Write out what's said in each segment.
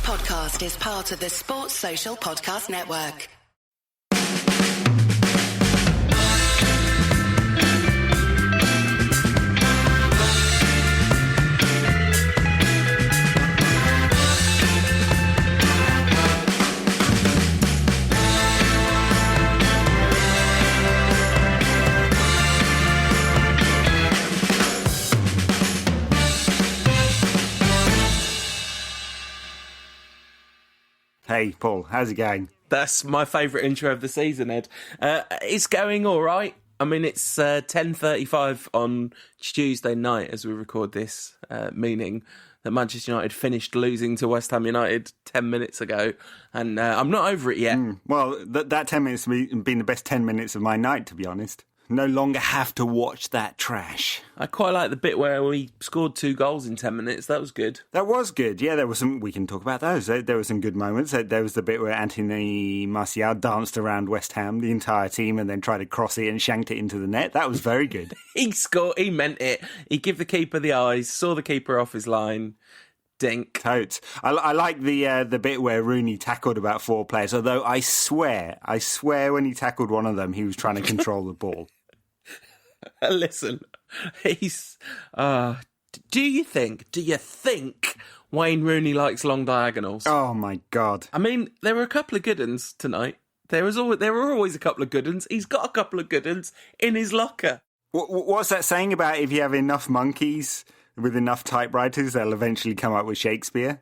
podcast is part of the Sports Social Podcast Network. Hey, Paul, how's it going? That's my favourite intro of the season, Ed. It's going all right. I mean, it's 10:35 on Tuesday night as we record this, meaning that Manchester United finished losing to West Ham United 10 minutes ago, and I'm not over it yet. Well, that 10 minutes has been the best 10 minutes of my night, to be honest. No longer have to watch that trash. I quite like the bit where we scored 2 goals in 10 minutes. That was good. That was good. Yeah, there was some. We can talk about those. There were some good moments. There was the bit where Anthony Martial danced around West Ham, the entire team, and then tried to cross it and shanked it into the net. That was very good. He scored. He meant it. He gave the keeper the eyes, saw the keeper off his line. Dink. Totes. I like the bit where Rooney tackled about 4 players, although I swear when he tackled one of them, he was trying to control the ball. Listen, he's... Do you think Wayne Rooney likes long diagonals? Oh, my God. I mean, there were a couple of good uns tonight. There were always a couple of good uns. He's got a couple of good uns in his locker. What's that saying about if you have enough monkeys with enough typewriters, they'll eventually come up with Shakespeare?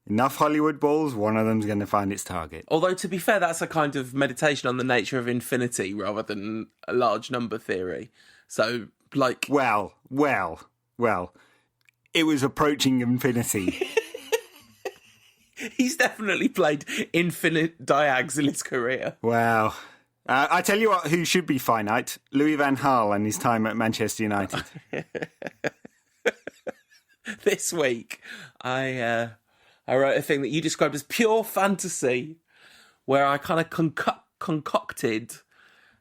Enough Hollywood balls, one of them's going to find its target. Although, to be fair, that's a kind of meditation on the nature of infinity rather than a large number theory. So, like... Well, it was approaching infinity. He's definitely played infinite diags in his career. Wow. I tell you what, who should be finite? Louis van Gaal and his time at Manchester United. This week, I wrote a thing that you described as pure fantasy, where I kind of concocted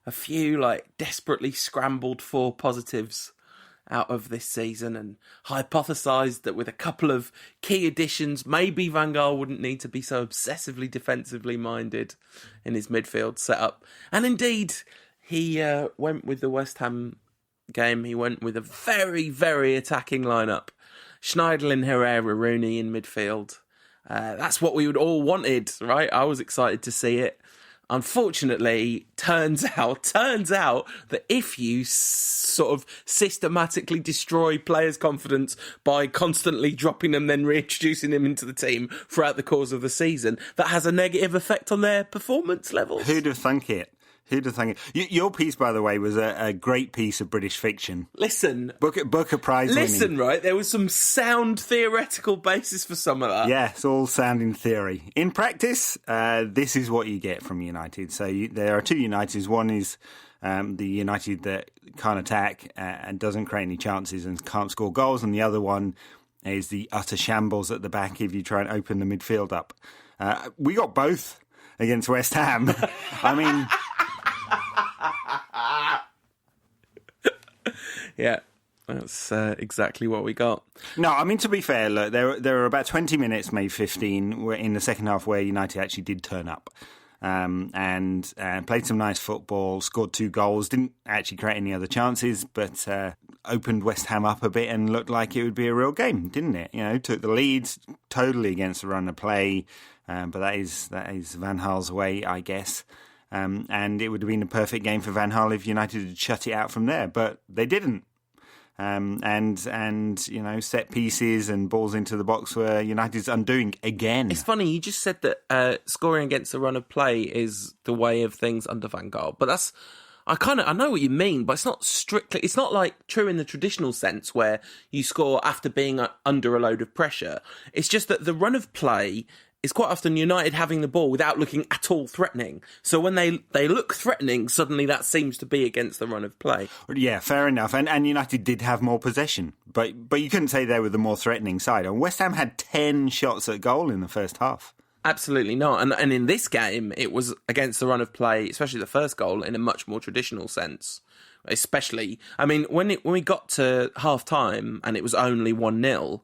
a few desperately scrambled for positives out of this season and hypothesised that with a couple of key additions, maybe Van Gaal wouldn't need to be so obsessively defensively minded in his midfield setup. And indeed, he went with the West Ham game. He went with a very, very attacking lineup. Schneiderlin, Herrera, Rooney in midfield. That's what we would all wanted, right? I was excited to see it. Unfortunately, turns out that if you sort of systematically destroy players' confidence by constantly dropping them, then reintroducing them into the team throughout the course of the season, that has a negative effect on their performance levels. Who'd have thunk it? Your piece, by the way, was a great piece of British fiction. Listen. Booker Prize winning. Listen, right, there was some sound theoretical basis for some of that. Yeah, it's all sound in theory. In practice, this is what you get from United. So there are 2 Uniteds. One is the United that can't attack and doesn't create any chances and can't score goals. And the other one is the utter shambles at the back if you try and open the midfield up. We got both against West Ham. I mean... Yeah, that's exactly what we got. No, I mean, to be fair, look, there were about 20 minutes, maybe 15, in the second half where United actually did turn up and played some nice football, scored 2 goals, didn't actually create any other chances, but opened West Ham up a bit and looked like it would be a real game, didn't it? You know, took the leads totally against the run of play, but that is Van Gaal's way, I guess. And it would have been a perfect game for Van Gaal if United had shut it out from there, but they didn't. And you know, set pieces and balls into the box were United's undoing again. It's funny, you just said that scoring against the run of play is the way of things under Van Gaal, but that's... I know what you mean, but it's not like true in the traditional sense where you score after being under a load of pressure. It's just that the run of play is quite often United having the ball without looking at all threatening. So when they look threatening, suddenly that seems to be against the run of play. Yeah, fair enough. And United did have more possession, but you couldn't say they were the more threatening side. And West Ham had 10 shots at goal in the first half. Absolutely not. And in this game, it was against the run of play, especially the first goal, in a much more traditional sense. Especially, I mean, when we got to half-time and it was only 1-0,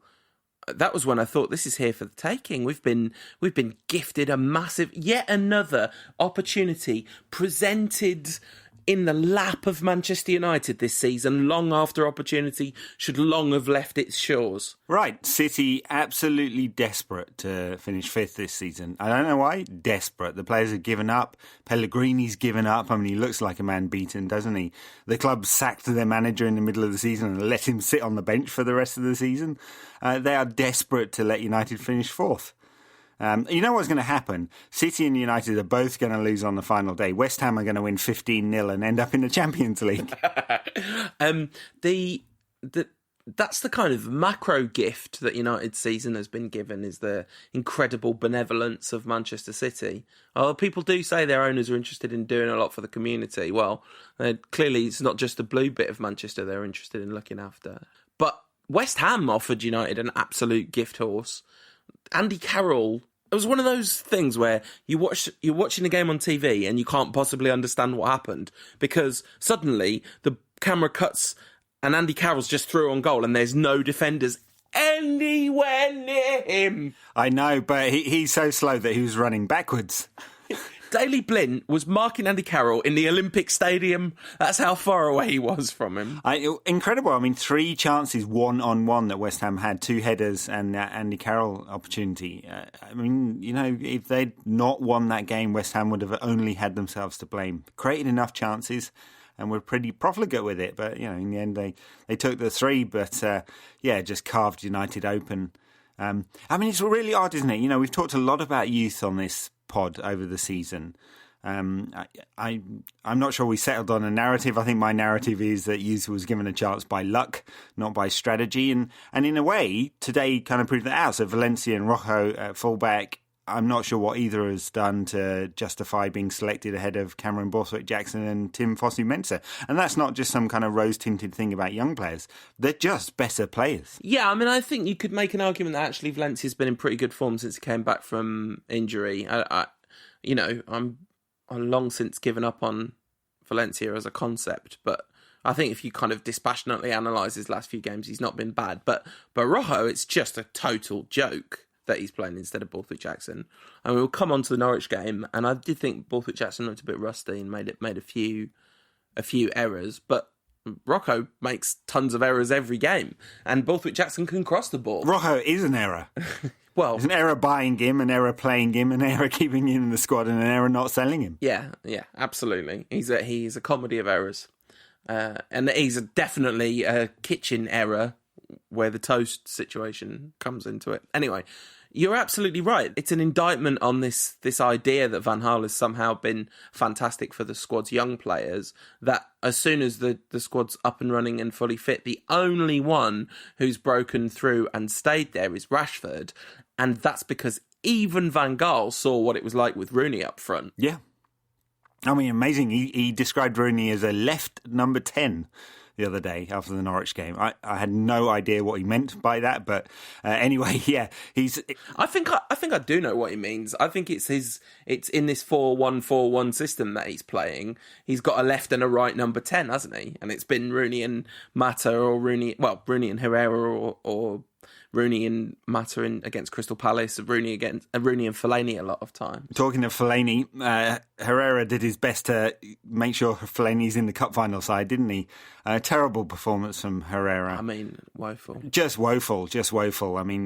that was when I thought, this is here for the taking. We've been gifted a massive, yet another opportunity presented in the lap of Manchester United this season, long after opportunity should long have left its shores. Right, City absolutely desperate to finish fifth this season. I don't know why, desperate. The players have given up. Pellegrini's given up. I mean, he looks like a man beaten, doesn't he? The club sacked their manager in the middle of the season and let him sit on the bench for the rest of the season. They are desperate to let United finish fourth. You know what's going to happen? City and United are both going to lose on the final day. West Ham are going to win 15-0 and end up in the Champions League. That's the kind of macro gift that United's season has been given, is the incredible benevolence of Manchester City. People do say their owners are interested in doing a lot for the community. Well, clearly it's not just the blue bit of Manchester they're interested in looking after. But West Ham offered United an absolute gift horse. Andy Carroll, it was one of those things where you're watching the game on TV and you can't possibly understand what happened, because suddenly the camera cuts and Andy Carroll's just through on goal and there's no defenders anywhere near him. I know, but he's so slow that he was running backwards. Daley Blind was marking Andy Carroll in the Olympic Stadium. That's how far away he was from him. Incredible. I mean, 3 chances one-on-one that West Ham had, 2 headers and that Andy Carroll opportunity. I mean, if they'd not won that game, West Ham would have only had themselves to blame. Created enough chances and were pretty profligate with it. But, in the end, they took the 3, but, just carved United open. I mean, it's really odd, isn't it? We've talked a lot about youth on this pod over the season. I'm not sure we settled on a narrative. I think my narrative is that youth was given a chance by luck, not by strategy. And in a way, today kind of proved that out. So Valencia and Rojo at fullback, I'm not sure what either has done to justify being selected ahead of Cameron Borthwick-Jackson and Tim Fosu-Mensah. And that's not just some kind of rose-tinted thing about young players. They're just better players. Yeah, I mean, I think you could make an argument that actually Valencia's been in pretty good form since he came back from injury. I'm long since given up on Valencia as a concept, but I think if you kind of dispassionately analyse his last few games, he's not been bad. But Rojo, it's just a total joke that he's playing instead of Borthwick-Jackson. And we'll come on to the Norwich game, and I did think Borthwick-Jackson looked a bit rusty and made a few errors, but Rojo makes tons of errors every game, and Borthwick-Jackson can cross the ball. Rojo is an error. Well, it's an error buying him, an error playing him, an error keeping him in the squad, and an error not selling him. Yeah, absolutely. He's a comedy of errors, and he's definitely a kitchen error where the toast situation comes into it. Anyway, you're absolutely right. It's an indictment on this idea that Van Gaal has somehow been fantastic for the squad's young players, that as soon as the squad's up and running and fully fit, the only one who's broken through and stayed there is Rashford. And that's because even Van Gaal saw what it was like with Rooney up front. Yeah. I mean, amazing. He described Rooney as a left number 10 the other day after the Norwich game. I had no idea what he meant by that, but anyway, yeah, I think I do know what he means. I think it's in this 4-1-4-1 system that he's playing. He's got a left and a right number 10, hasn't he? And it's been Rooney and Mata, or Rooney and Herrera, or Rooney and Mata against Crystal Palace, Rooney and Fellaini a lot of times. Talking of Fellaini, Herrera did his best to make sure Fellaini's in the cup final side, didn't he? Terrible performance from Herrera. I mean, woeful. Just woeful. I mean,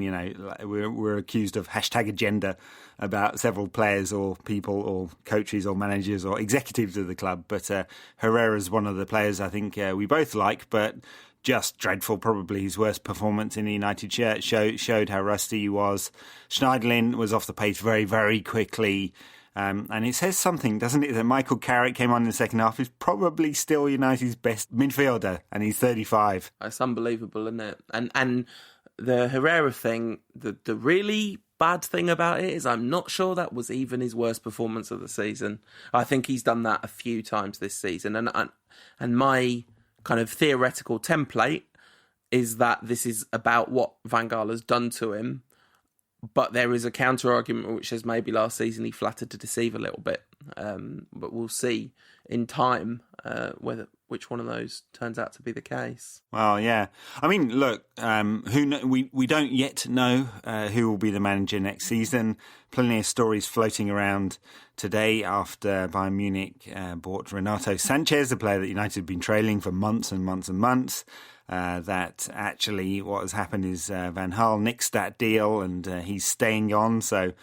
we're accused of #agenda about several players or people or coaches or managers or executives of the club, but Herrera's one of the players I think we both like, but just dreadful. Probably his worst performance in the United shirt. Showed how rusty he was. Schneiderlin was off the pace very, very quickly. And it says something, doesn't it, that Michael Carrick came on in the second half, is probably still United's best midfielder, and he's 35. It's unbelievable, isn't it? And the Herrera thing, the really bad thing about it is I'm not sure that was even his worst performance of the season. I think he's done that a few times this season. And my kind of theoretical template is that this is about what Van Gaal has done to him, but there is a counter argument which says maybe last season he flattered to deceive a little bit, but we'll see in time. which one of those turns out to be the case. Well, yeah. I mean, look, we don't yet know who will be the manager next season. Plenty of stories floating around today after Bayern Munich bought Renato Sanchez, a player that United have been trailing for months and months and months. That actually what has happened is Van Gaal nixed that deal and he's staying on. So,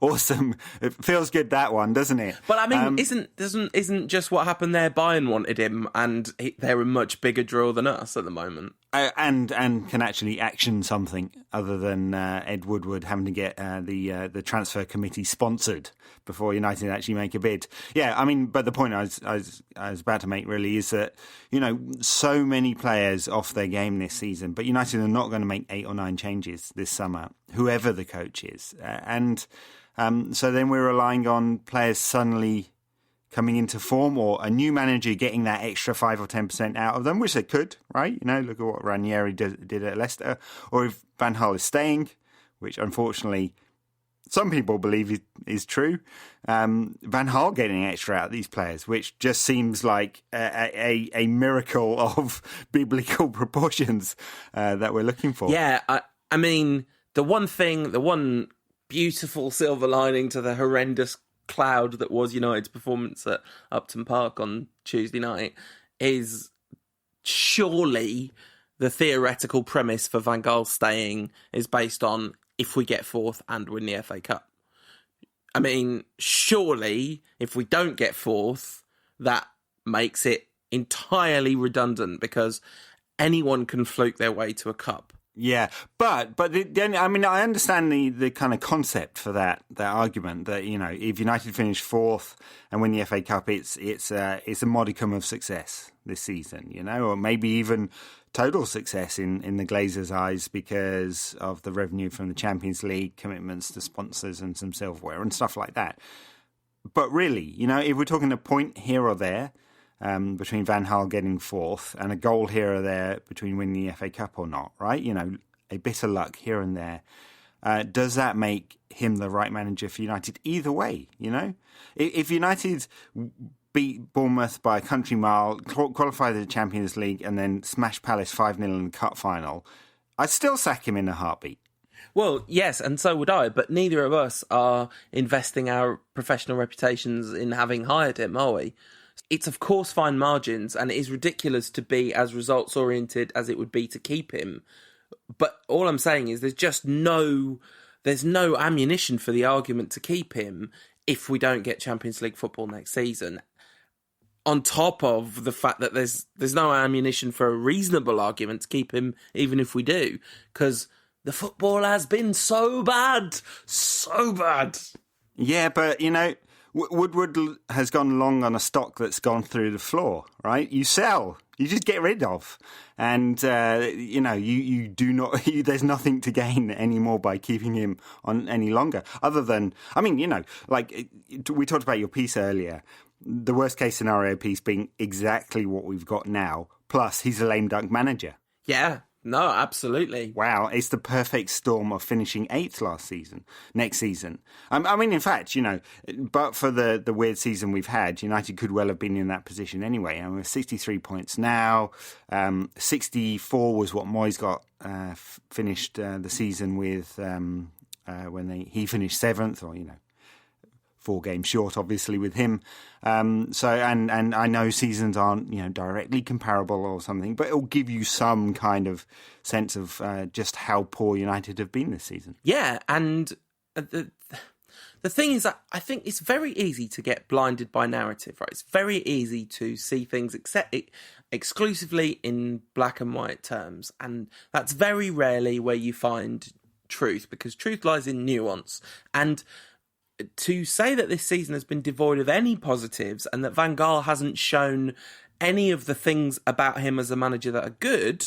awesome. It feels good, that one, doesn't it? But I mean, isn't just what happened there? Bayern wanted him, and they're a much bigger draw than us at the moment. And can actually action something other than Ed Woodward having to get the transfer committee sponsored before United actually make a bid. Yeah, I mean, but the point I was about to make really is that, so many players off their game this season, but United are not going to make 8 or 9 changes this summer, whoever the coach is. So then we're relying on players suddenly coming into form, or a new manager getting that extra 5 or 10% out of them, which they could, right? Look at what Ranieri did at Leicester. Or if Van Gaal is staying, which unfortunately some people believe is true, Van Gaal getting extra out of these players, which just seems like a miracle of biblical proportions that we're looking for. Yeah, I mean, the one beautiful silver lining to the horrendous cloud that was United's performance at Upton Park on Tuesday night is surely the theoretical premise for Van Gaal staying is based on if we get fourth and win the FA Cup. I mean, surely if we don't get fourth, that makes it entirely redundant because anyone can fluke their way to a cup. Yeah, but I understand the kind of concept for that argument that if United finish fourth and win the FA Cup, it's a modicum of success this season, or maybe even total success in the Glazers' eyes because of the revenue from the Champions League, commitments to sponsors and some silverware and stuff like that. But really, if we're talking a point here or there, between Van Gaal getting fourth and a goal here or there between winning the FA Cup or not, right? A bit of luck here and there. Does that make him the right manager for United? Either way, If United beat Bournemouth by a country mile, qualify the Champions League and then smash Palace 5-0 in the cup final, I'd still sack him in a heartbeat. Well, yes, and so would I, but neither of us are investing our professional reputations in having hired him, are we? It's of course fine margins, and it is ridiculous to be as results oriented as it would be to keep him. But all I'm saying is there's no ammunition for the argument to keep him if we don't get Champions League football next season. On top of the fact that there's no ammunition for a reasonable argument to keep him even if we do, because the football has been so bad. Yeah, but Woodward has gone long on a stock that's gone through the floor, right? You sell, you just get rid of. And, you do not, there's nothing to gain anymore by keeping him on any longer. Other than, we talked about your piece earlier, the worst case scenario piece being exactly what we've got now, plus he's a lame duck manager. Yeah. No, absolutely. Wow, it's the perfect storm of finishing 8th next season. I mean, in fact, but for the weird season we've had, United could well have been in that position anyway. And we're 63 points now. 64 was what Moyes got finished the season with when he finished 7th, or 4 games short, obviously, with him. So I know seasons aren't, directly comparable or something, but it'll give you some kind of sense of just how poor United have been this season. Yeah, and the thing is that I think it's very easy to get blinded by narrative, right? It's very easy to see things exclusively in black and white terms, and that's very rarely where you find truth, because truth lies in nuance. And to say that this season has been devoid of any positives and that Van Gaal hasn't shown any of the things about him as a manager that are good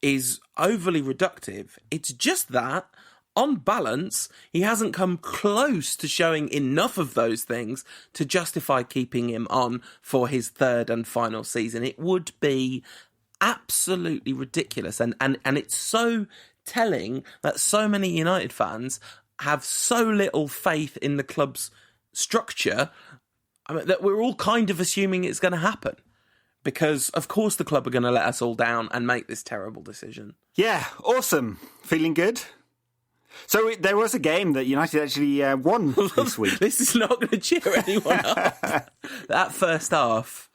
is overly reductive. It's just that, on balance, he hasn't come close to showing enough of those things to justify keeping him on for his 3rd and final season. It would be absolutely ridiculous. And it's so telling that so many United fans have so little faith in the club's structure. I mean, that we're all kind of assuming it's going to happen. Because, of course, the club are going to let us all down and make this terrible decision. Yeah, awesome. Feeling good? So there was a game that United actually won this week. This is not going to cheer anyone up. That first half,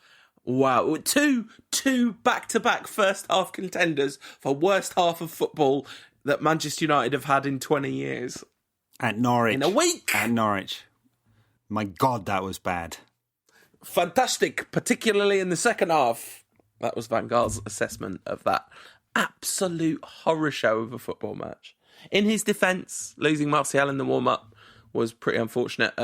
wow. Two back-to-back first half contenders for worst half of football that Manchester United have had in 20 years. At Norwich. In a week. At Norwich. My God, that was bad. Fantastic, particularly in the second half. That was Van Gaal's assessment of that absolute horror show of a football match. In his defence, losing Martial in the warm-up was pretty unfortunate.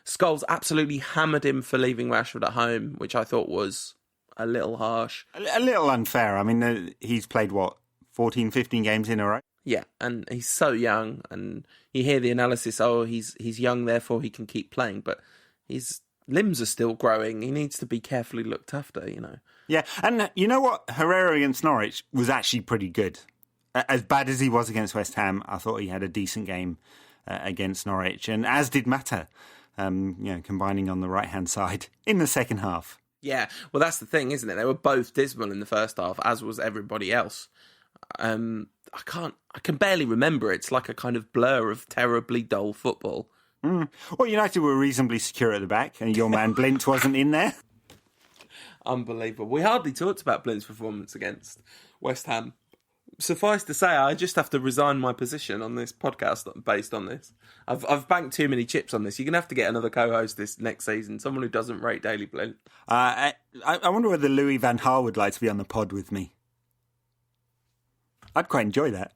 Scholes absolutely hammered him for leaving Rashford at home, which I thought was a little harsh. A little unfair. I mean, he's played, 14, 15 games in a row? Yeah, and he's so young, and you hear the analysis, he's young, therefore he can keep playing, but his limbs are still growing. He needs to be carefully looked after, Yeah, and you know what? Herrera against Norwich was actually pretty good. As bad as he was against West Ham, I thought he had a decent game against Norwich, and as did Mata, combining on the right-hand side in the second half. Yeah, well, that's the thing, isn't it? They were both dismal in the first half, as was everybody else. I can barely remember. It's like a kind of blur of terribly dull football. Well, United were reasonably secure at the back, and your man Blint wasn't in there. Unbelievable. We hardly talked about Blint's performance against West Ham. Suffice to say, I just have to resign my position on this podcast based on this. I've banked too many chips on this. You're going to have to get another co-host this next season, someone who doesn't rate Daily Blint. I wonder whether Louis van Gaal would like to be on the pod with me. I'd quite enjoy that.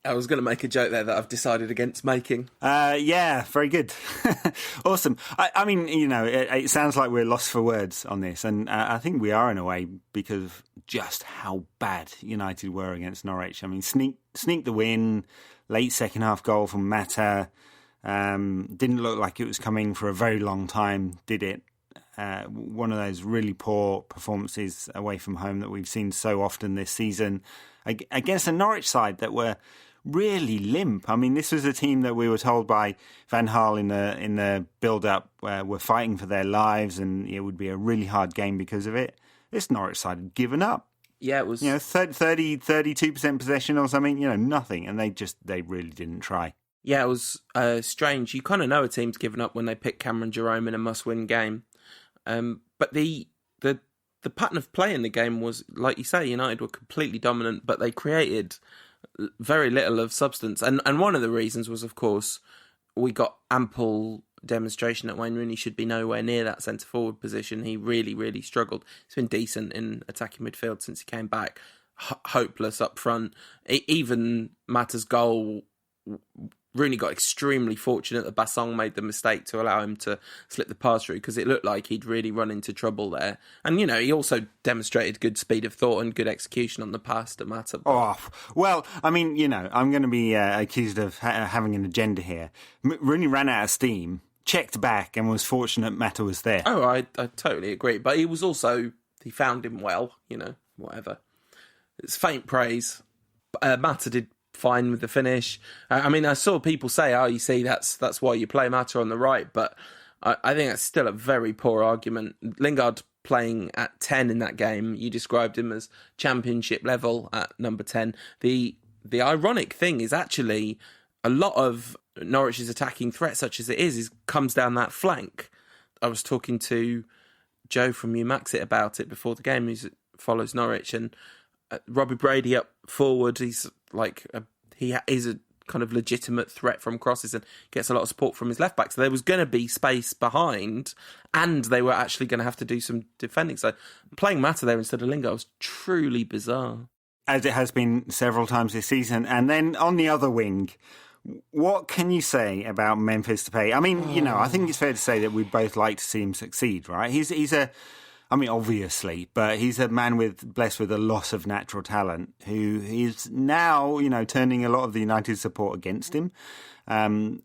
I was going to make a joke there that I've decided against making. Yeah, very good. Awesome. I mean, it sounds like we're lost for words on this, and I think we are in a way because of just how bad United were against Norwich. I mean, sneaked the win, late second half goal from Mata. Didn't look like it was coming for a very long time, did it? One of those really poor performances away from home that we've seen so often this season against a Norwich side that were really limp. I mean, this was a team that we were told by Van Gaal in the build-up were fighting for their lives, and it would be a really hard game because of it. This Norwich side had given up. Yeah, it was 32% possession or something. Nothing, and they really didn't try. Yeah, it was strange. You kind of know a team's given up when they pick Cameron Jerome in a must-win game. But the pattern of play in the game was, like you say, United were completely dominant, but they created very little of substance. And one of the reasons was, of course, we got ample demonstration that Wayne Rooney should be nowhere near that centre-forward position. He really, really struggled. He's been decent in attacking midfield since he came back. Hopeless up front. Even Mata's goal, Rooney got extremely fortunate that Bassong made the mistake to allow him to slip the pass through, because it looked like he'd really run into trouble there. And, he also demonstrated good speed of thought and good execution on the pass to Mata. Oh, well, I mean, I'm going to be accused of having an agenda here. Rooney ran out of steam, checked back, and was fortunate Mata was there. Oh, I totally agree. But he found him well, whatever. It's faint praise. Mata did fine with the finish. I mean, I saw people say, you see, that's why you play Mata on the right, but I think that's still a very poor argument. Lingard playing at 10 in that game, you described him as championship level at number 10. The ironic thing is actually a lot of Norwich's attacking threat, such as it is comes down that flank. I was talking to Joe from Umaxit about it before the game, who follows Norwich, and Robbie Brady up forward, he's he is a kind of legitimate threat from crosses and gets a lot of support from his left back. So there was going to be space behind, and they were actually going to have to do some defending. So playing Mata there instead of Lingard was truly bizarre, as it has been several times this season. And then on the other wing, what can you say about Memphis Depay? I mean, I think it's fair to say that we'd both like to see him succeed, right? Obviously, but he's a man blessed with a lot of natural talent who is now, turning a lot of the United support against him. And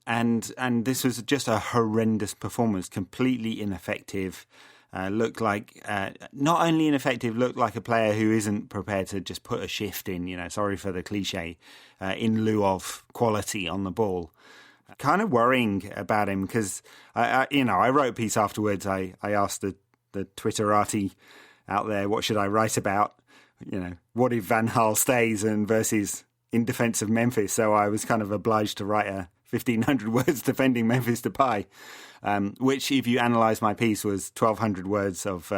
this was just a horrendous performance, completely ineffective. Looked like, not only ineffective, looked like a player who isn't prepared to just put a shift in, sorry for the cliche, in lieu of quality on the ball. Kind of worrying about him because, I wrote a piece afterwards. I asked the Twitterati out there, what should I write about? What if Van Gaal stays and versus in defence of Memphis? So I was kind of obliged to write a 1,500 words defending Memphis Depay, which, if you analyse my piece, was 1,200 words of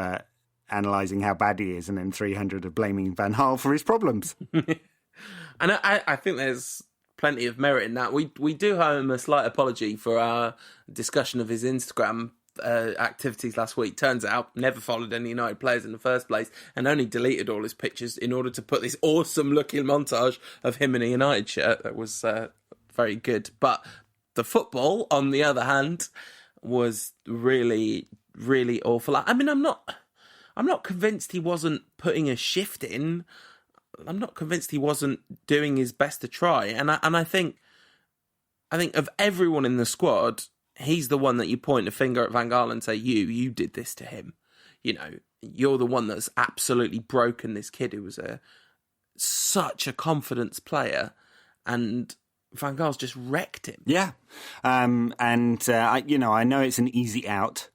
analysing how bad he is and then 300 of blaming Van Gaal for his problems. And I think there's plenty of merit in that. We do owe him a slight apology for our discussion of his Instagram activities last week. Turns out, never followed any United players in the first place and only deleted all his pictures in order to put this awesome looking montage of him in a United shirt. That was very good. But the football, on the other hand, was really, really awful. I mean, I'm not convinced he wasn't putting a shift in. I'm not convinced he wasn't doing his best to try. And I think of everyone in the squad, he's the one that you point a finger at Van Gaal and say, you did this to him. You're the one that's absolutely broken this kid who was such a confidence player, and Van Gaal's just wrecked him. Yeah. I know it's an easy out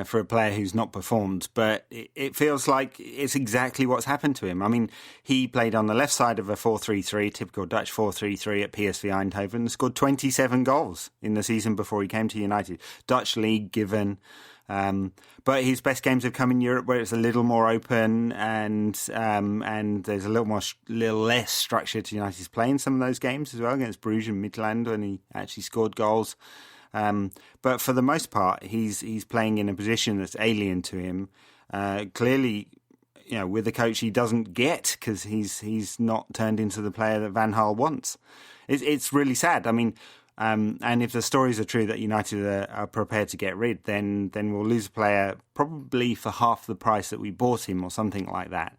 for a player who's not performed, but it feels like it's exactly what's happened to him. I mean, he played on the left side of a 4-3-3, typical Dutch 4-3-3 at PSV Eindhoven, scored 27 goals in the season before he came to United. Dutch league given, but his best games have come in Europe where it's a little more open and there's a little less structure to United's play in some of those games as well, against Bruges and Midtjylland when he actually scored goals. But for the most part, he's playing in a position that's alien to him. Clearly, with a coach he doesn't get because he's not turned into the player that Van Gaal wants. It's really sad. I mean, and if the stories are true that United are prepared to get rid, then we'll lose a player probably for half the price that we bought him or something like that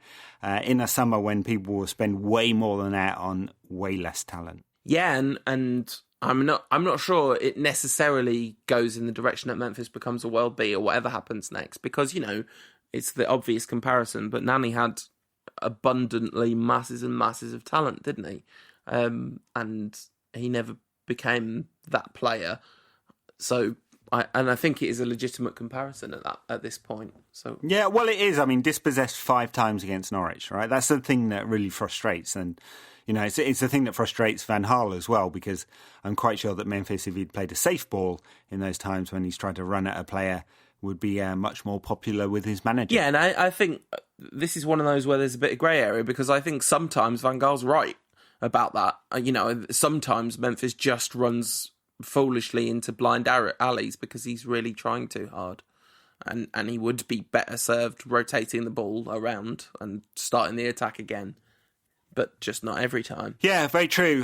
in a summer when people will spend way more than that on way less talent. Yeah, and I'm not sure it necessarily goes in the direction that Memphis becomes a World B or whatever happens next, because, it's the obvious comparison, but Nani had abundantly masses and masses of talent, didn't he? And he never became that player. So I think it is a legitimate comparison at this point. So yeah, well, it is. I mean, dispossessed 5 times against Norwich, right? That's the thing that really frustrates, and it's the thing that frustrates Van Gaal as well, because I'm quite sure that Memphis, if he'd played a safe ball in those times when he's tried to run at a player, would be much more popular with his manager. Yeah, and I think this is one of those where there's a bit of grey area, because I think sometimes Van Gaal's right about that. Sometimes Memphis just runs foolishly into blind alleys because he's really trying too hard. And he would be better served rotating the ball around and starting the attack again. But just not every time. Yeah, very true.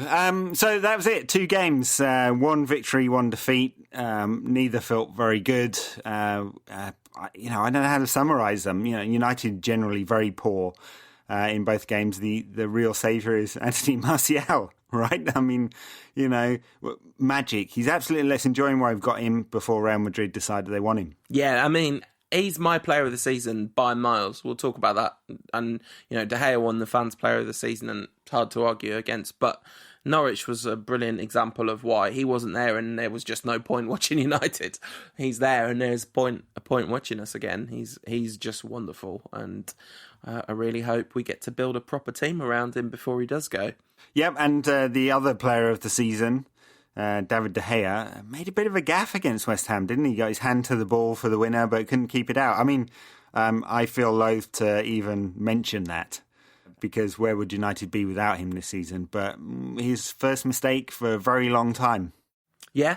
So that was it. 2 games, 1 victory, 1 defeat. Neither felt very good. I don't know how to summarise them. United generally very poor in both games. The real saviour is Anthony Martial, right? I mean, magic. He's absolutely less enjoying why we've got him before Real Madrid decided they want him. Yeah, I mean, he's my player of the season by miles. We'll talk about that. And, De Gea won the fans' player of the season, and it's hard to argue against. But Norwich was a brilliant example of why he wasn't there and there was just no point watching United. He's there and there's a point watching us again. He's just wonderful. And I really hope we get to build a proper team around him before he does go. Yep, and the other player of the season, David De Gea, made a bit of a gaffe against West Ham, didn't he? Got his hand to the ball for the winner, but couldn't keep it out. I mean, I feel loath to even mention that, because where would United be without him this season? But his first mistake for a very long time. Yeah.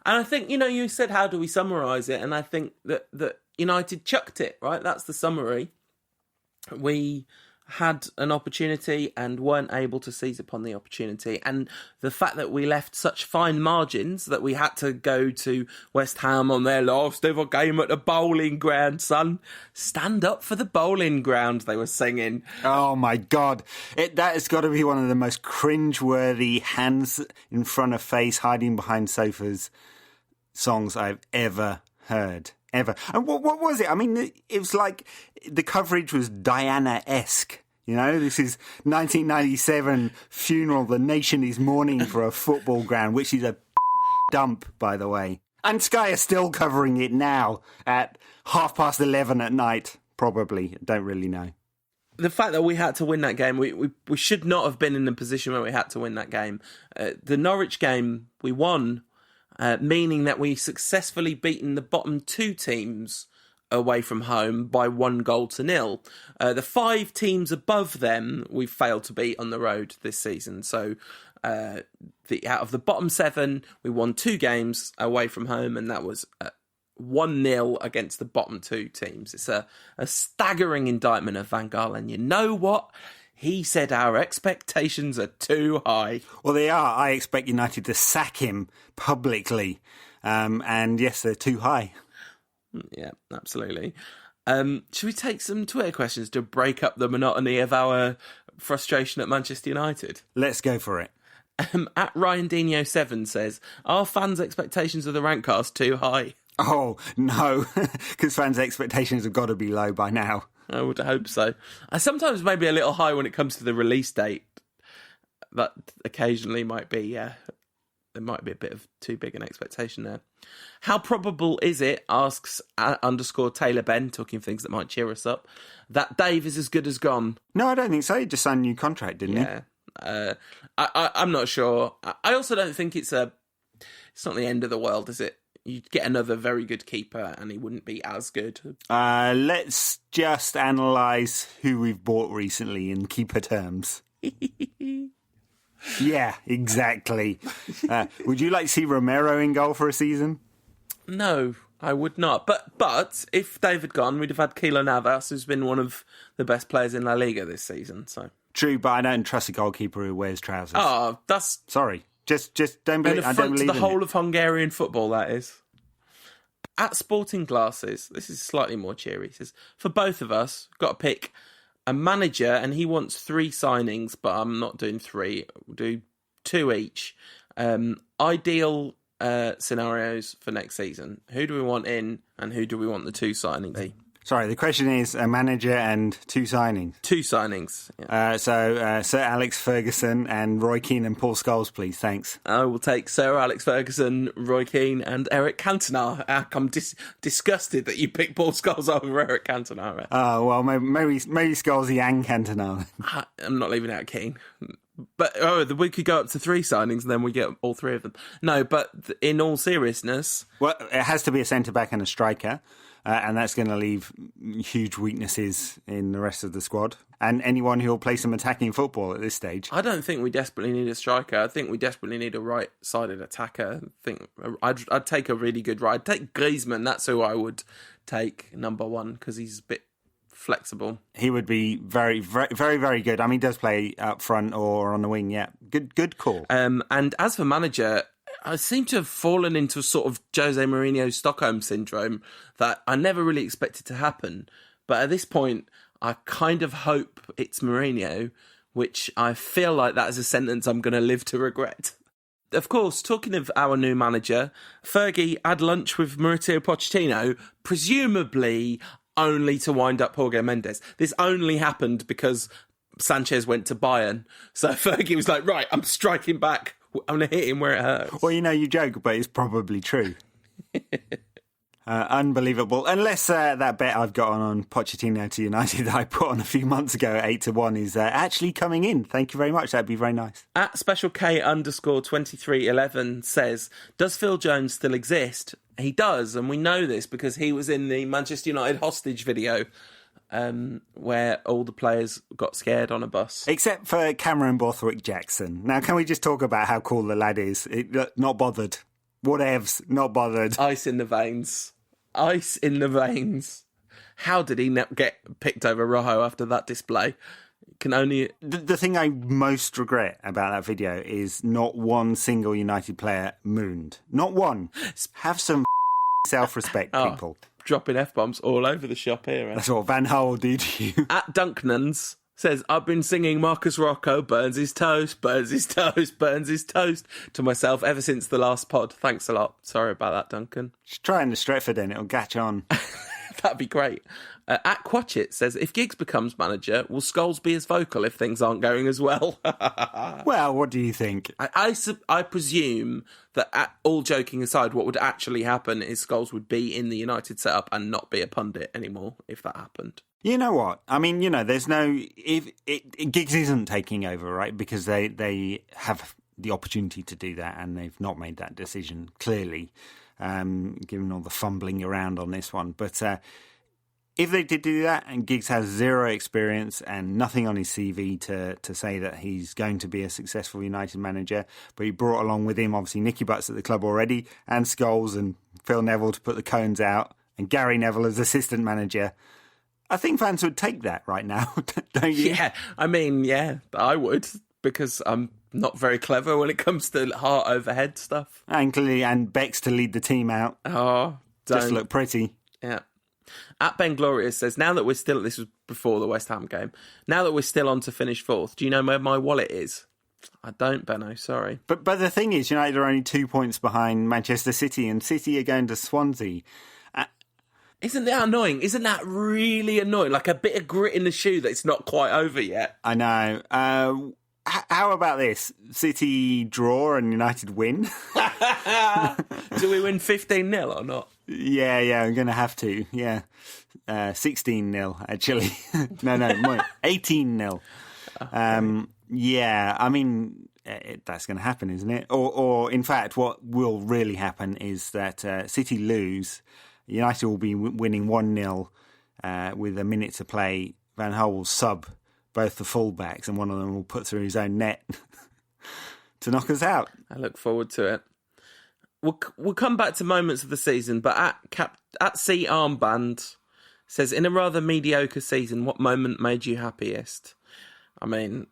And I think, you said, how do we summarise it? And I think that United chucked it, right? That's the summary. We had an opportunity and weren't able to seize upon the opportunity. And the fact that we left such fine margins that we had to go to West Ham on their last ever game at the bowling ground, son. Stand up for the bowling ground, they were singing. Oh my God. That has got to be one of the most cringe-worthy hands in front of face, hiding behind sofas songs I've ever heard. Ever. And what was it? I mean, it was like the coverage was Diana-esque. This is 1997 funeral. The nation is mourning for a football ground, which is a dump, by the way. And Sky are still covering it now at 11:30 at night, probably. Don't really know. The fact that we had to win that game, we should not have been in a position where we had to win that game. The Norwich game, we won, meaning that we successfully beaten the bottom two teams away from home by 1-0. The 5 teams above them, we've failed to beat on the road this season. So out of the bottom 7, we won 2 games away from home, and that was 1-0 against the bottom 2 teams. It's a staggering indictment of Van Gaal, and you know what? He said our expectations are too high. Well, they are. I expect United to sack him publicly. And yes, they're too high. Yeah, absolutely. Should we take some Twitter questions to break up the monotony of our frustration at Manchester United? Let's go for it. At RyanDino7 says, are fans' expectations of the Rantcast too high? Oh, no, because fans' expectations have got to be low by now. I would hope so. Sometimes maybe a little high when it comes to the release date. That occasionally might be, there might be a bit of too big an expectation there. How probable is it, asks _Taylor Ben, talking of things that might cheer us up, that Dave is as good as gone? No, I don't think so. He just signed a new contract, didn't he? I'm not sure. I also don't think it's not the end of the world, is it? You'd get another very good keeper and he wouldn't be as good. Let's just analyse who we've bought recently in keeper terms. Yeah, exactly. Would you like to see Romero in goal for a season? No, I would not. But if Dave had gone, we'd have had Keylor Navas, who's been one of the best players in La Liga this season. So true, but I don't trust a goalkeeper who wears trousers. Oh, that's... Sorry. Just don't believe. I don't believe in the whole of Hungarian football, that is. At Sporting Glasses, this is slightly more cheery. He says, for both of us, got to pick a manager, and he wants 3 signings, but I'm not doing 3. We'll do 2 each. Ideal scenarios for next season. Who do we want in, and who do we want the 2 signings? Sorry, the question is a manager and 2 signings. 2 signings. Yeah. So Sir Alex Ferguson and Roy Keane and Paul Scholes, please. Thanks. I will take Sir Alex Ferguson, Roy Keane and Eric Cantona. I'm disgusted that you picked Paul Scholes over Eric Cantona. Oh, well, maybe Scholes and Cantona. I'm not leaving out Keane. But we could go up to 3 signings and then we get all 3 of them. No, but in all seriousness... Well, it has to be a centre-back and a striker. And that's going to leave huge weaknesses in the rest of the squad. And anyone who will play some attacking football at this stage. I don't think we desperately need a striker. I think we desperately need a right-sided attacker. I think I'd take a really good right. I'd take Griezmann. That's who I would take, number 1, because he's a bit flexible. He would be very, very, very, very good. I mean, he does play up front or on the wing, yeah. Good call. And as for manager... I seem to have fallen into sort of Jose Mourinho Stockholm syndrome that I never really expected to happen. But at this point, I kind of hope it's Mourinho, which I feel like that is a sentence I'm going to live to regret. Of course, talking of our new manager, Fergie had lunch with Mauricio Pochettino, presumably only to wind up Jorge Mendes. This only happened because Sanchez went to Bayern. So Fergie was like, right, I'm striking back. I'm going to hit him where it hurts. Well, you joke, but it's probably true. Unbelievable. Unless that bet I've got on Pochettino to United that I put on a few months ago at 8-1 is actually coming in. Thank you very much. That'd be very nice. At Special K _2311 says, does Phil Jones still exist? He does, and we know this because he was in the Manchester United hostage video. Where all the players got scared on a bus. Except for Cameron Borthwick-Jackson. Now, can we just talk about how cool the lad is? Not bothered. Whatevs, not bothered. Ice in the veins. Ice in the veins. How did he not get picked over Rojo after that display? Can only... The thing I most regret about that video is not one single United player mooned. Not one. Have some self-respect, people. Dropping F-bombs all over the shop here. That's what Van Gaal will do to you. At Dunknans says, I've been singing Marcus Rocco, burns his toast, burns his toast, burns his toast to myself ever since the last pod. Thanks a lot. Sorry about that, Duncan. Just try in the Stretford then, it'll catch on. That'd be great. At Quatchit says, if Giggs becomes manager, will Scholes be as vocal if things aren't going as well? Well, what do you think? I presume that, all joking aside, what would actually happen is Scholes would be in the United setup and not be a pundit anymore if that happened. You know what? I mean, there's no... Giggs isn't taking over, right? Because they have the opportunity to do that and they've not made that decision, clearly, given all the fumbling around on this one. But if they did do that and Giggs has zero experience and nothing on his CV to say that he's going to be a successful United manager, but he brought along with him, obviously, Nicky Butt's at the club already, and Scholes and Phil Neville to put the cones out, and Gary Neville as assistant manager... I think fans would take that right now, don't you? Yeah, I mean, yeah, I would, because I'm not very clever when it comes to heart overhead stuff. And clearly, and Bex to lead the team out. Oh, just look pretty. Yeah. At Ben Glorious says, now that we're still, this was before the West Ham game, now that we're still on to finish fourth, do you know where my wallet is? I don't, Benno, sorry. But the thing is, United are only 2 points behind Manchester City, and City are going to Swansea. Isn't that annoying? Isn't that really annoying? Like a bit of grit in the shoe that it's not quite over yet. I know. How about this? City draw and United win? Do we win 15-0 or not? Yeah, I'm going to have to. Yeah. 16-0, actually. no, more. 18-0. Yeah, I mean... that's going to happen, isn't it? Or, in fact, what will really happen is that City lose... United will be winning 1-0 with a minute to play. Van Gaal will sub both the fullbacks and one of them will put through his own net to knock us out. I look forward to it. We'll come back to moments of the season, but at C Armband says, in a rather mediocre season, what moment made you happiest? I mean,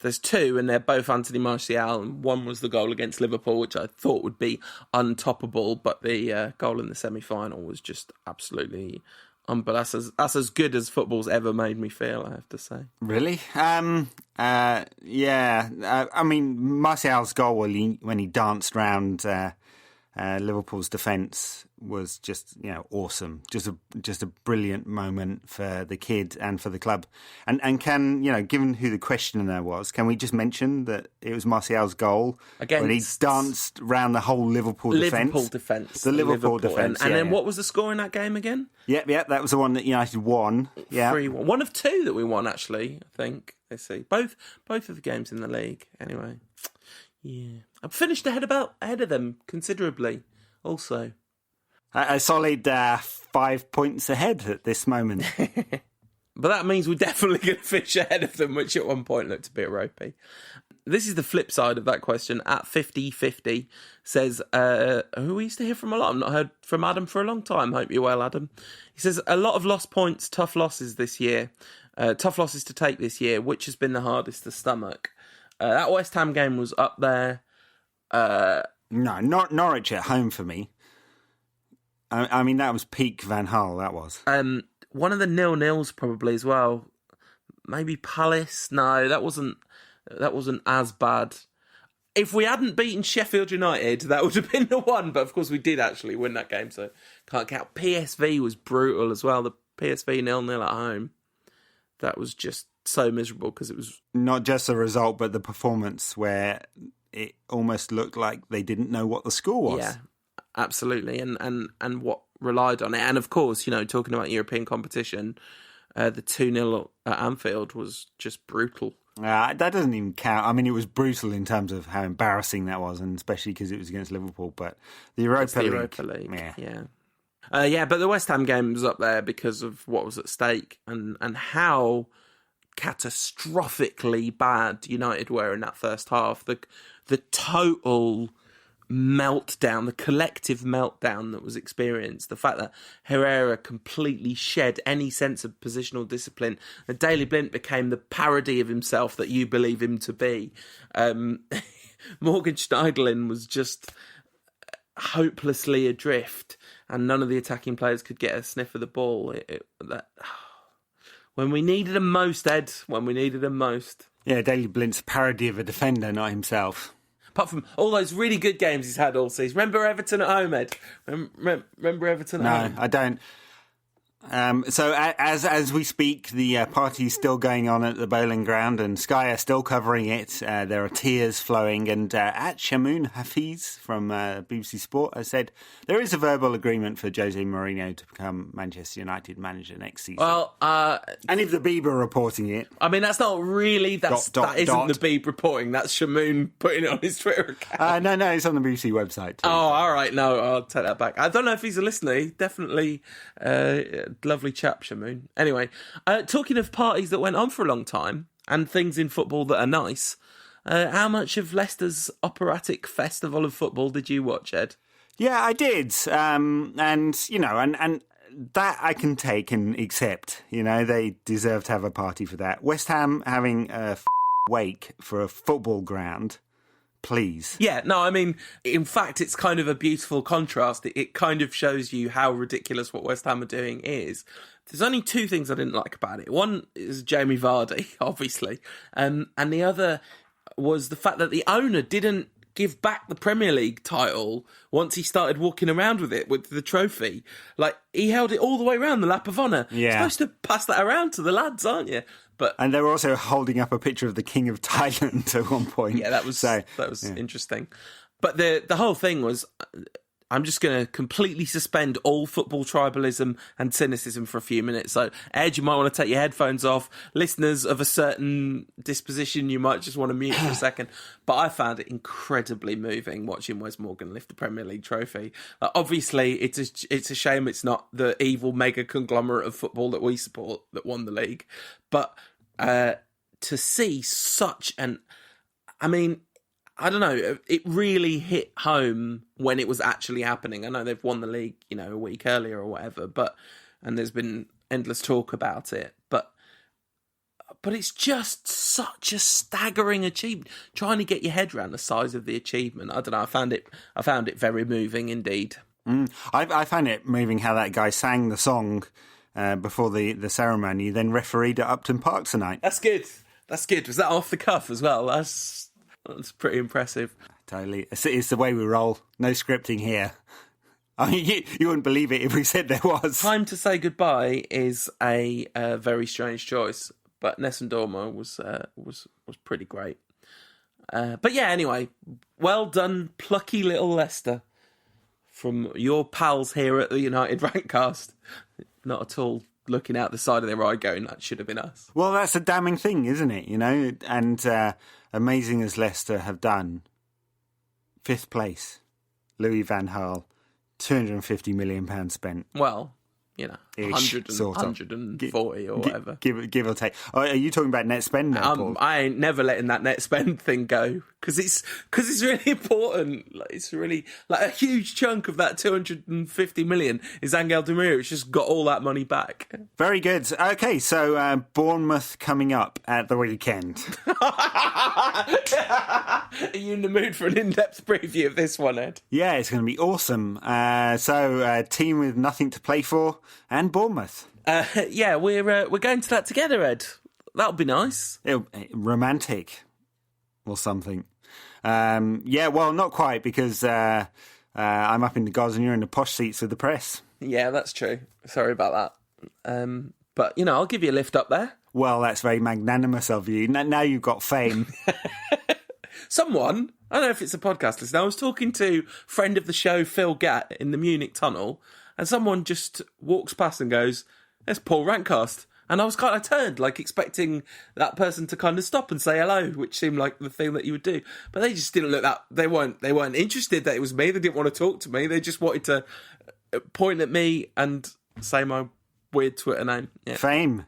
there's two, and they're both Anthony Martial, and one was the goal against Liverpool, which I thought would be untoppable, but the goal in the semi-final was just absolutely... but that's as good as football's ever made me feel, I have to say. Really? Yeah. I mean, Martial's goal when he danced round Liverpool's defence was just, awesome. Just a brilliant moment for the kid and for the club. And can, given who the questioner was, can we just mention that it was Martial's goal when he danced round the whole Liverpool defence? The Liverpool defence. And then what was the score in that game again? Yep, that was the one that United won. Yeah. 3-1. One of two that we won, actually, I think. Let's see. Both of the games in the league, anyway. Yeah. I've finished ahead of them considerably, also. A solid 5 points ahead at this moment. But that means we're definitely going to finish ahead of them, which at one point looked a bit ropey. This is the flip side of that question. At 50-50 says, who we used to hear from a lot. I've not heard from Adam for a long time. Hope you're well, Adam. He says, a lot of lost points, tough losses this year. Tough losses to take this year. Which has been the hardest to stomach? That West Ham game was up there. No, not Norwich at home for me. I mean, that was peak Van Gaal, that was. One of the 0-0s probably as well. Maybe Palace. No, that wasn't as bad. If we hadn't beaten Sheffield United, that would have been the one. But of course, we did actually win that game, so can't count. PSV was brutal as well. The PSV 0-0 at home. That was just so miserable because it was... Not just the result, but the performance where it almost looked like they didn't know what the score was. Yeah, absolutely. And what relied on it. And of course, talking about European competition, the 2-0 at Anfield was just brutal. That doesn't even count. I mean, it was brutal in terms of how embarrassing that was, and especially because it was against Liverpool. But the Europa League. Yeah. But the West Ham game was up there because of what was at stake and how catastrophically bad United were in that first half. The total meltdown, the collective meltdown that was experienced, the fact that Herrera completely shed any sense of positional discipline, and Daley Blind became the parody of himself that you believe him to be. Morgan Schneiderlin was just hopelessly adrift, and none of the attacking players could get a sniff of the ball. When we needed him most, Ed, when we needed him most. Yeah, Daley Blind's parody of a defender, not himself. Apart from all those really good games he's had all season. Remember Everton at home, Ed? Remember Everton at home? No, I don't. So as we speak, the party's still going on at the bowling ground, and Sky are still covering it. There are tears flowing, and at Shamoon Hafiz from BBC Sport has said there is a verbal agreement for Jose Mourinho to become Manchester United manager next season. Well, and if the Beeb are reporting it, I mean, that's not really that isn't the Beeb reporting. That's Shamoon putting it on his Twitter account. No, it's on the BBC website too. Oh, all right. No, I'll take that back. I don't know if he's a listener. He's definitely lovely chap, Shamoon. Anyway, talking of parties that went on for a long time and things in football that are nice, how much of Leicester's operatic festival of football did you watch, Ed? Yeah, I did. And that I can take and accept. They deserve to have a party for that. West Ham having a wake for a football ground. Please. Yeah, no, I mean, in fact, it's kind of a beautiful contrast. It kind of shows you how ridiculous what West Ham are doing is. There's only two things I didn't like about it. One is Jamie Vardy, obviously. And the other was the fact that the owner didn't give back the Premier League title once he started walking around with it, with the trophy. Like, he held it all the way around the lap of honour. Yeah. You're supposed to pass that around to the lads, aren't you? And they were also holding up a picture of the King of Thailand at one point. Yeah, that was interesting. But the whole thing was, I'm just going to completely suspend all football tribalism and cynicism for a few minutes. So, Ed, you might want to take your headphones off. Listeners of a certain disposition, you might just want to mute for a second. But I found it incredibly moving watching Wes Morgan lift the Premier League trophy. Obviously, it's a shame it's not the evil mega conglomerate of football that we support that won the league. But to see such an... I mean, I don't know, it really hit home when it was actually happening. I know they've won the league, a week earlier or whatever, and there's been endless talk about it, but it's just such a staggering achievement. Trying to get your head around the size of the achievement. I don't know, I found it very moving indeed. I found it moving how that guy sang the song before the ceremony, then refereed at Upton Park tonight. That's good. Was that off the cuff as well? That's pretty impressive. Totally. It's the way we roll. No scripting here. I mean, you wouldn't believe it if we said there was. Time to Say Goodbye is a very strange choice, but Nessun Dorma was pretty great. But yeah, anyway, well done, plucky little Leicester, from your pals here at the United Rantcast. Not at all looking out the side of their eye going, that should have been us. Well, that's a damning thing, isn't it? And amazing as Leicester have done, 5th place, Louis van Gaal, £250 million spent. Well, 140 or whatever. Give or take. Oh, are you talking about net spend now, Paul? I ain't never letting that net spend thing go because it's really important. Like, it's really like a huge chunk of that 250 million is Angel Di Maria. It's just got all that money back. Very good. Okay, so Bournemouth coming up at the weekend. Are you in the mood for an in-depth preview of this one, Ed? Yeah, it's going to be awesome. So team with nothing to play for, and Bournemouth. Yeah, we're going to that together, Ed. That'll be nice. Romantic or something. Yeah, well, not quite, because I'm up in the gods and you're in the posh seats with the press. Yeah, that's true. Sorry about that. But, I'll give you a lift up there. Well, that's very magnanimous of you. Now you've got fame. Someone, I don't know if it's a podcast listener, I was talking to friend of the show, Phil Gatt, in the Munich tunnel, and someone just walks past and goes, "There's Paul Rantcast." And I was kind of turned, like expecting that person to kind of stop and say hello, which seemed like the thing that you would do. But they just didn't look that, they weren't interested that it was me. They didn't want to talk to me. They just wanted to point at me and say my weird Twitter name. Yeah. Fame.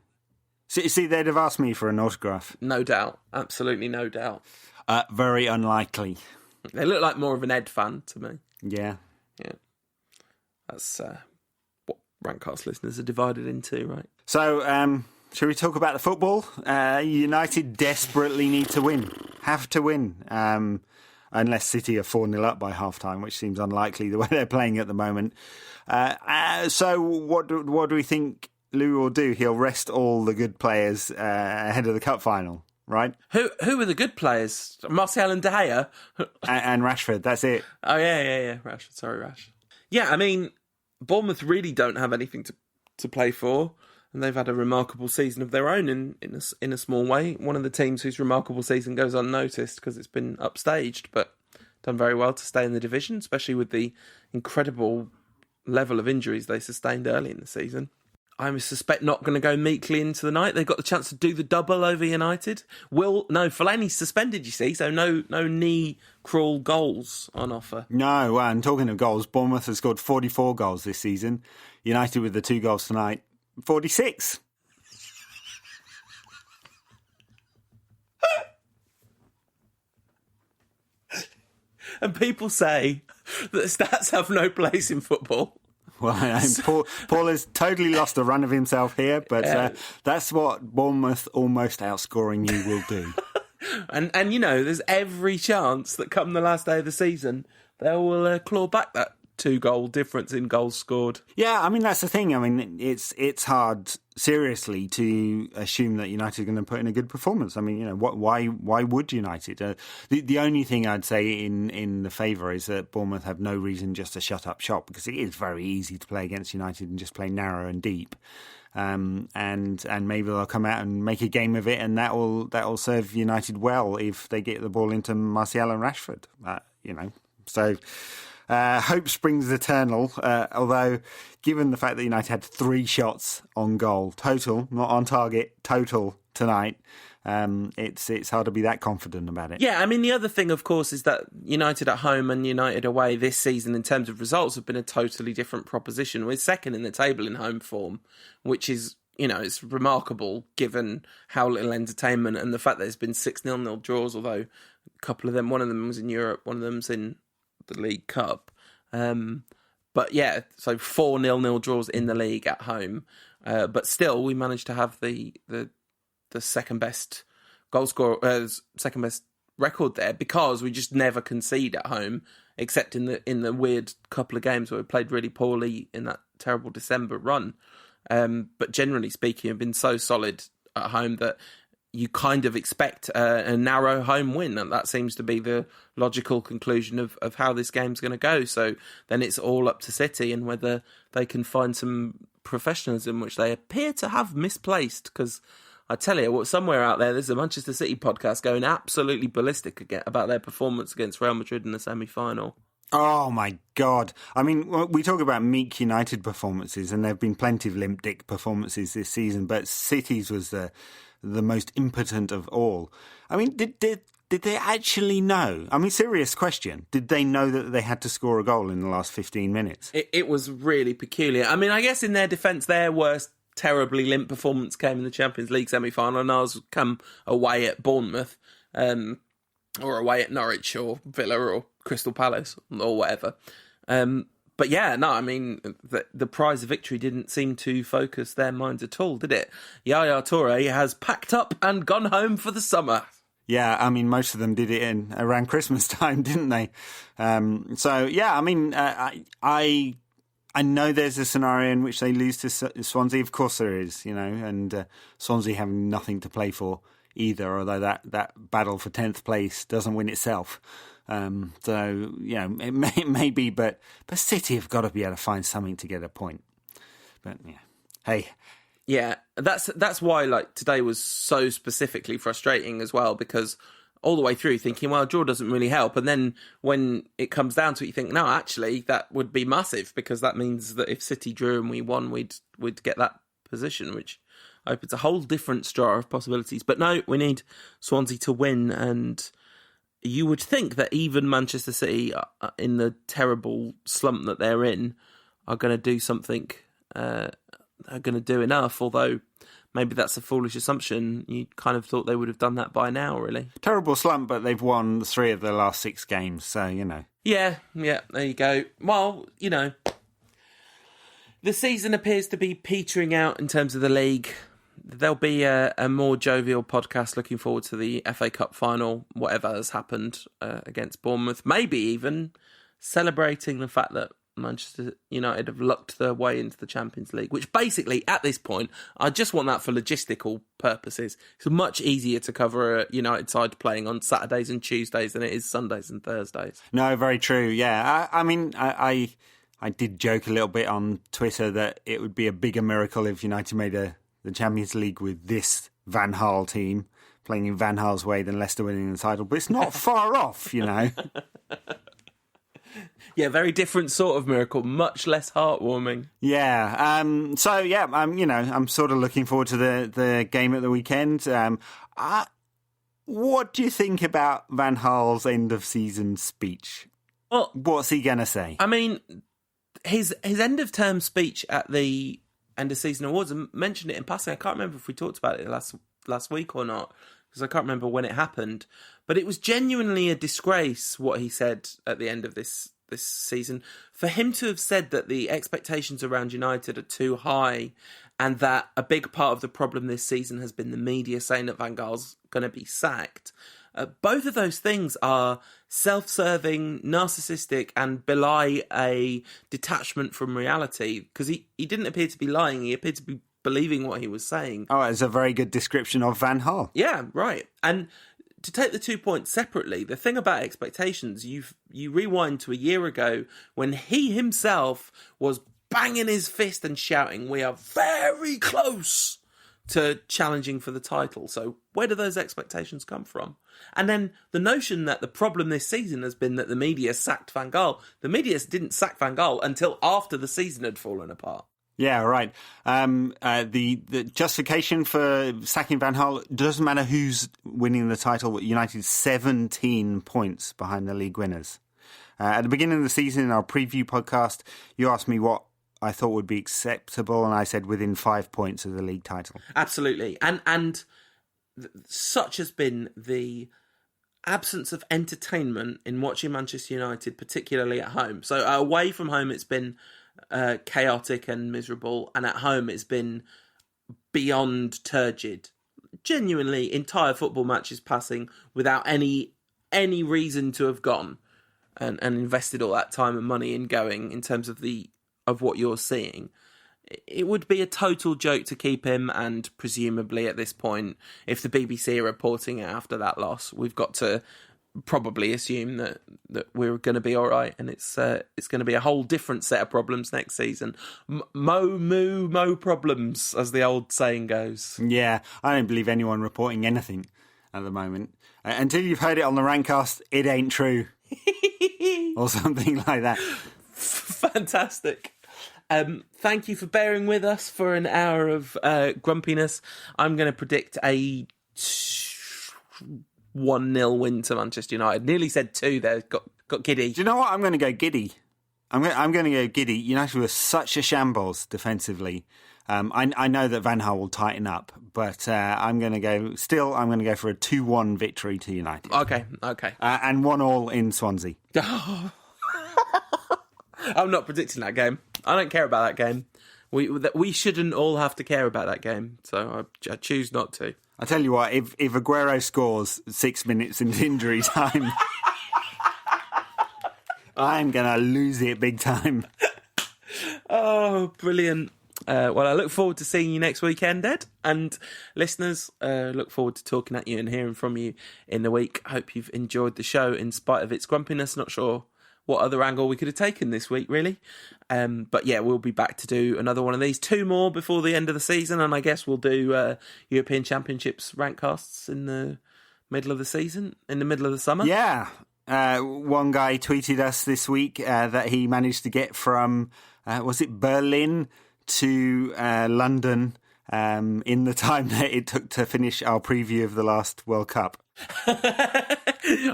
See, they'd have asked me for an autograph. No doubt. Absolutely no doubt. Very unlikely. They look like more of an Ed fan to me. Yeah. Yeah. That's what Rantcast listeners are divided into, right? So, shall we talk about the football? United desperately need to win. Have to win. Unless City are 4-0 up by half-time, which seems unlikely the way they're playing at the moment. So what do we think Lou will do? He'll rest all the good players ahead of the cup final, right? Who are the good players? Martial and De Gea? and Rashford, that's it. Oh, yeah. Rashford, sorry, Rash. Yeah, I mean, Bournemouth really don't have anything to play for, and they've had a remarkable season of their own in a small way. One of the teams whose remarkable season goes unnoticed because it's been upstaged, but done very well to stay in the division, especially with the incredible level of injuries they sustained early in the season. I suspect not going to go meekly into the night. They've got the chance to do the double over United. Fellaini's suspended, you see, so no knee crawl goals on offer. No, and talking of goals, Bournemouth has scored 44 goals this season. United with the 2 goals tonight, 46. And people say that stats have no place in football. Well, Paul has totally lost the run of himself here, but that's what Bournemouth almost outscoring you will do. And there's every chance that come the last day of the season, they will claw back that 2-goal difference in goals scored. Yeah, I mean, that's the thing. I mean, it's hard, seriously, to assume that United are going to put in a good performance. I mean, why would United? The only thing I'd say in the favour is that Bournemouth have no reason just to shut up shop, because it is very easy to play against United and just play narrow and deep. And maybe they'll come out and make a game of it, and that will serve United well if they get the ball into Martial and Rashford. So. Hope springs eternal, although given the fact that United had 3 shots on goal total, not on target, total tonight, it's hard to be that confident about it. Yeah, I mean, the other thing, of course, is that United at home and United away this season in terms of results have been a totally different proposition. We're second in the table in home form, which is, it's remarkable given how little entertainment and the fact that there's been 6 0-0 draws, although a couple of them, one of them was in Europe, one of them's in the League Cup. But yeah, so 4 0-0 draws in the league at home. But still, we managed to have the second best goal score, second best record there, because we just never concede at home, except in the weird couple of games where we played really poorly in that terrible December run. But generally speaking, we've been so solid at home that you kind of expect a narrow home win, and that seems to be the logical conclusion of how this game's going to go. So then it's all up to City and whether they can find some professionalism, which they appear to have misplaced, because I tell you, somewhere out there's a Manchester City podcast going absolutely ballistic about their performance against Real Madrid in the semi-final. Oh, my God. I mean, we talk about meek United performances, and there have been plenty of limp dick performances this season, but City's was the most impotent of all. I mean, did they actually know? I mean, serious question. Did they know that they had to score a goal in the last 15 minutes? It was really peculiar. I mean, I guess in their defence, their worst terribly limp performance came in the Champions League semi-final, and ours come away at Bournemouth, or away at Norwich or Villa or Crystal Palace or whatever. But yeah, no, I mean, the prize of victory didn't seem to focus their minds at all, did it? Yaya Toure has packed up and gone home for the summer. Yeah, I mean, most of them did it around Christmas time, didn't they? So, yeah, I mean, I know there's a scenario in which they lose to Swansea. Of course there is, and Swansea have nothing to play for either, although that battle for 10th place doesn't win itself. So, it may be, but City have got to be able to find something to get a point. But, yeah, hey. Yeah, that's why, today was so specifically frustrating as well, because all the way through thinking, well, a draw doesn't really help. And then when it comes down to it, you think, no, actually, that would be massive, because that means that if City drew and we won, we'd get that position, which opens a whole different straw of possibilities. But no, we need Swansea to win, and you would think that even Manchester City, in the terrible slump that they're in, are going to do something, are going to do enough, although maybe that's a foolish assumption. You kind of thought they would have done that by now, really. Terrible slump, but they've won 3 of their last 6 games, so, Yeah, there you go. Well, the season appears to be petering out in terms of the league. There'll be a more jovial podcast looking forward to the FA Cup final, whatever has happened against Bournemouth. Maybe even celebrating the fact that Manchester United have lucked their way into the Champions League, which basically, at this point, I just want that for logistical purposes. It's much easier to cover a United side playing on Saturdays and Tuesdays than it is Sundays and Thursdays. No, very true, yeah. I mean, I I did joke a little bit on Twitter that it would be a bigger miracle if United made the Champions League with this Van Gaal team playing in Van Gaal's way than Leicester winning the title. But it's not far off, you know. Yeah, very different sort of miracle, much less heartwarming. Yeah. I'm sort of looking forward to the game at the weekend. What do you think about Van Gaal's end of season speech? Well, what's he going to say? I mean, his end of term speech at the end of season awards, I mentioned it in passing. I can't remember if we talked about it last week or not, because I can't remember when it happened. But it was genuinely a disgrace what he said at the end of this season. For him to have said that the expectations around United are too high, and that a big part of the problem this season has been the media saying that Van Gaal's going to be sacked. Both of those things are self-serving, narcissistic, and belie a detachment from reality, because he didn't appear to be lying. He appeared to be believing what he was saying. Oh, it's a very good description of Van Gaal. Yeah, right. And to take the 2 points separately, the thing about expectations, you rewind to a year ago when he himself was banging his fist and shouting, "We are very close to challenging for the title." So where do those expectations come from? And then the notion that the problem this season has been that the media sacked Van Gaal. The media didn't sack Van Gaal until after the season had fallen apart. Yeah, right. The justification for sacking Van Gaal doesn't matter who's winning the title. United's 17 points behind the league winners. At the beginning of the season, in our preview podcast, you asked me what I thought would be acceptable, and I said within 5 points of the league title. Absolutely. And such has been the absence of entertainment in watching Manchester United, particularly at home. So away from home, it's been chaotic and miserable, and at home it's been beyond turgid. Genuinely, entire football matches passing without any reason to have gone and invested all that time and money in going in terms of what you're seeing. It would be a total joke to keep him, and presumably at this point, if the BBC are reporting it after that loss, we've got to probably assume that we're going to be all right, and it's going to be a whole different set of problems next season. Mo problems, as the old saying goes. Yeah, I don't believe anyone reporting anything at the moment. Until you've heard it on the Rankcast, it ain't true. Or something like that. Fantastic. Thank you for bearing with us for an hour of grumpiness. I'm going to predict a 1-0 win to Manchester United. Nearly said 2 there. Got giddy. Do you know what? I'm going to go giddy. I'm going to go giddy. United were such a shambles defensively. I know that Van Gaal will tighten up, but I'm going to go for a 2-1 victory to United. Okay. And 1-1 in Swansea. I'm not predicting that game. I don't care about that game. We shouldn't all have to care about that game, so I choose not to. I tell you what, if Aguero scores 6 minutes into injury time, I'm going to lose it big time. Oh, brilliant. Well, I look forward to seeing you next weekend, Ed. And listeners, look forward to talking at you and hearing from you in the week. Hope you've enjoyed the show in spite of its grumpiness. Not sure what other angle we could have taken this week, really. But yeah, we'll be back to do another one of these. 2 more before the end of the season, and I guess we'll do European Championships rankcasts in the middle of the season, in the middle of the summer. Yeah. One guy tweeted us this week that he managed to get from, was it Berlin to London in the time that it took to finish our preview of the last World Cup.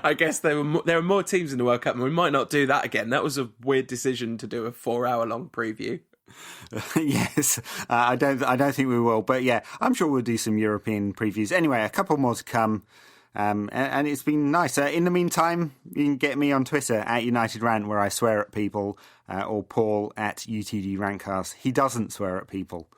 I guess there are more teams in the World Cup, and we might not do that again. That was a weird decision to do a 4-hour-long preview. Yes, I don't think we will, but yeah, I'm sure we'll do some European previews. Anyway, a couple more to come, and it's been nice. In the meantime, you can get me on Twitter at United Rant, where I swear at people, or Paul at UTD Rantcast. He doesn't swear at people.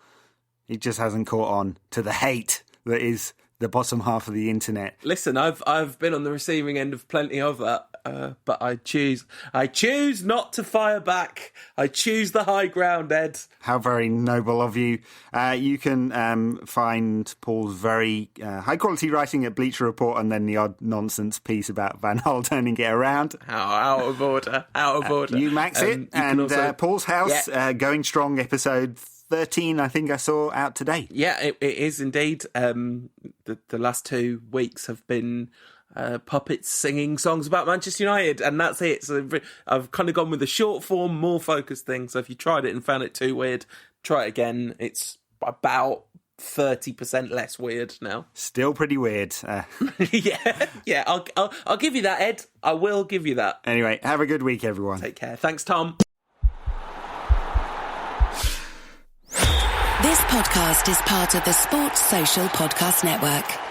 He just hasn't caught on to the hate that is the bottom half of the internet. Listen, I've been on the receiving end of plenty of that, but I choose not to fire back. I choose the high ground, Ed. How very noble of you. You can find Paul's very high-quality writing at Bleacher Report, and then the odd nonsense piece about Van Gaal turning it around. Out of order. You max it. And also, Paul's House, Going Strong, episode 13, I think I saw out today. Yeah, it is indeed. The last 2 weeks have been puppets singing songs about Manchester United, and that's it. So I've kind of gone with the short form, more focused thing. So if you tried it and found it too weird, try it again. It's about 30% less weird now. Still pretty weird. Yeah. I'll give you that, Ed. I will give you that. Anyway, have a good week, everyone. Take care. Thanks, Tom. This podcast is part of the Sports Social Podcast Network.